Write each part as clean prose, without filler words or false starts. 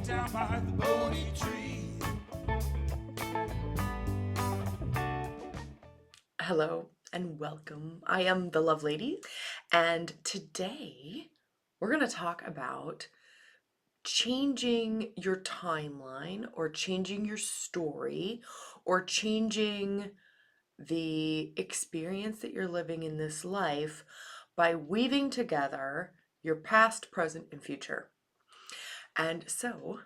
down by the Bodhi tree. Hello and welcome. I am the Love Lady, and today we're going to talk about changing your timeline or changing your story or changing the experience that you're living in this life by weaving together your past, present, and future. And so,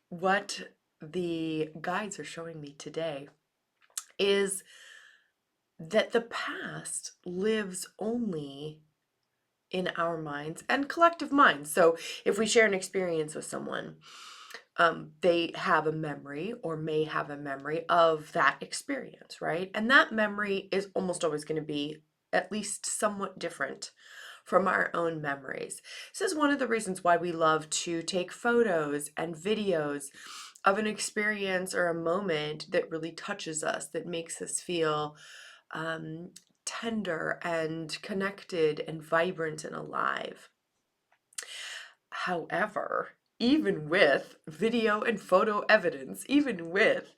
what the guides are showing me today is that the past lives only in our minds and collective minds. So if we share an experience with someone, they have a memory or may have a memory of that experience, right? And that memory is almost always going to be at least somewhat different from our own memories. This is one of the reasons why we love to take photos and videos of an experience or a moment that really touches us, that makes us feel um, tender and connected and vibrant and alive. However, even with video and photo evidence, even with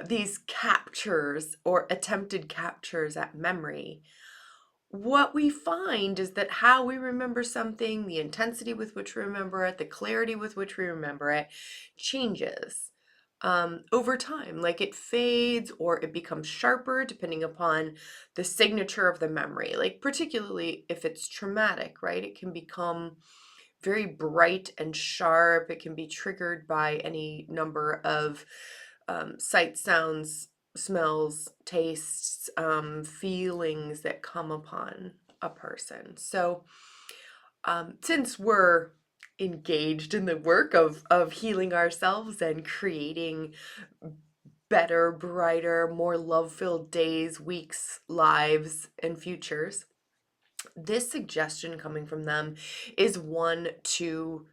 these captures or attempted captures at memory, what we find is that how we remember something, the intensity with which we remember it, the clarity with which we remember it, changes over time. Like it fades or it becomes sharper depending upon the signature of the memory. Like, particularly if it's traumatic, right? It can become very bright and sharp. It can be triggered by any number of sights, sounds, smells, tastes, feelings that come upon a person. So, since we're engaged in the work of healing ourselves and creating better, brighter, more love-filled days, weeks, lives, and futures, this suggestion coming from them is one to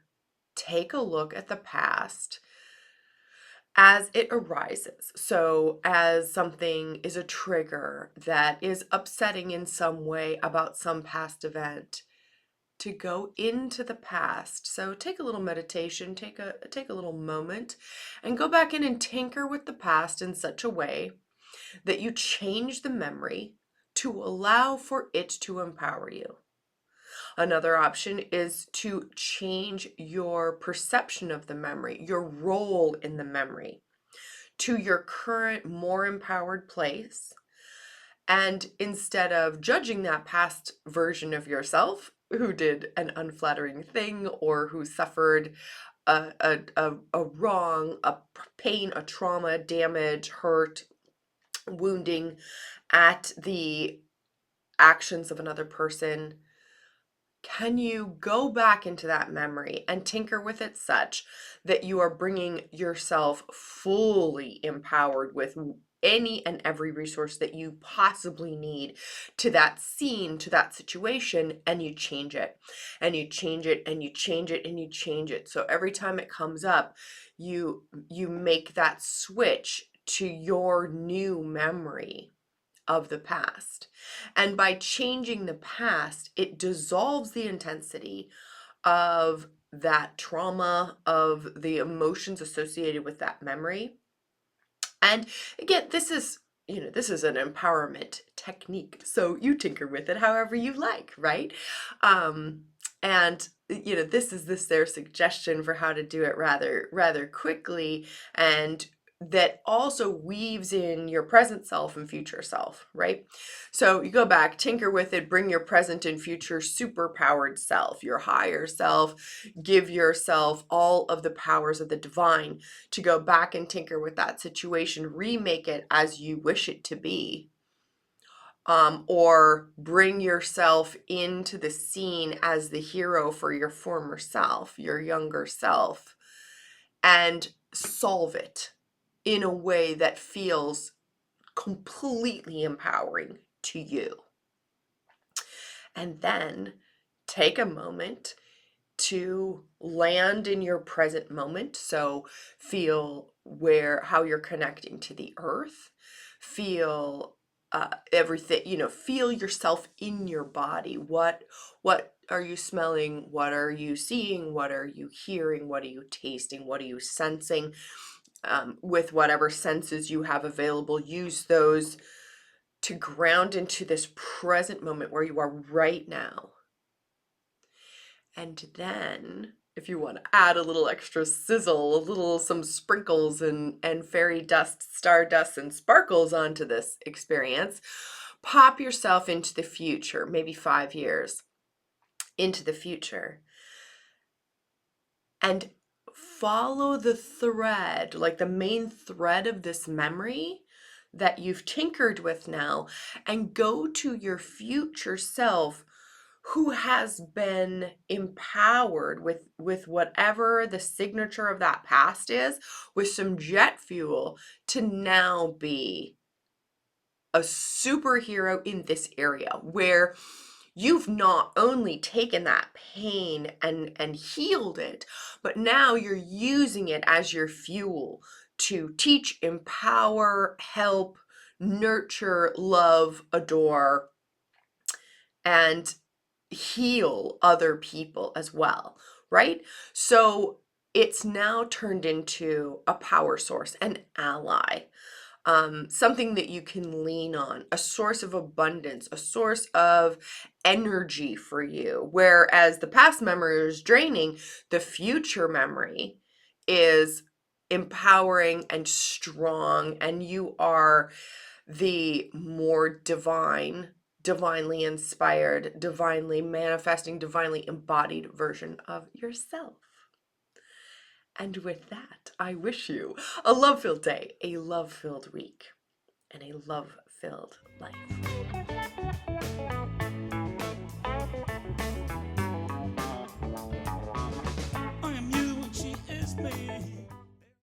take a look at the past as it arises. So, as something is a trigger that is upsetting in some way about some past event, to go into the past. So take a little meditation, take a little moment and go back in and tinker with the past in such a way that you change the memory to allow for it to empower you. Another option is to change your perception of the memory, your role in the memory, to your current, more empowered place. And instead of judging that past version of yourself who did an unflattering thing or who suffered a wrong, a pain, a trauma, damage, hurt, wounding at the actions of another person, can you go back into that memory and tinker with it such that you are bringing yourself fully empowered with any and every resource that you possibly need to that scene, to that situation, and you change it, and you change it, and you change it, and you change it. So every time it comes up, you make that switch to your new memory of the past. And by changing the past, it dissolves the intensity of that trauma, of the emotions associated with that memory. And again, this is an empowerment technique. So you tinker with it however you like, right? And this is their suggestion for how to do it rather quickly, and that also weaves in your present self and future self, right? So you go back, tinker with it, bring your present and future superpowered self, your higher self, give yourself all of the powers of the divine to go back and tinker with that situation, remake it as you wish it to be, or bring yourself into the scene as the hero for your former self, your younger self, and solve it in a way that feels completely empowering to you. And then take a moment to land in your present moment. So feel how you're connecting to the earth, feel everything, feel yourself in your body. What are you smelling? What are you seeing? What are you hearing? What are you tasting? What are you sensing? With whatever senses you have available, use those to ground into this present moment where you are right now. And then, if you want to add a little extra sizzle, some sprinkles and fairy dust, stardust, and sparkles onto this experience, pop yourself into the future, maybe 5 years into the future, and follow the thread, like the main thread of this memory that you've tinkered with now, and go to your future self who has been empowered with whatever the signature of that past is, with some jet fuel to now be a superhero in this area, where you've not only taken that pain and healed it, but now you're using it as your fuel to teach, empower, help, nurture, love, adore, and heal other people as well, right? So it's now turned into a power source, an ally, something that you can lean on, a source of abundance, a source of energy for you. Whereas the past memory is draining, the future memory is empowering and strong, and you are the more divinely inspired, divinely manifesting, divinely embodied version of yourself. And with that, I wish you a love-filled day, a love-filled week, and a love-filled life. I am you and she is me.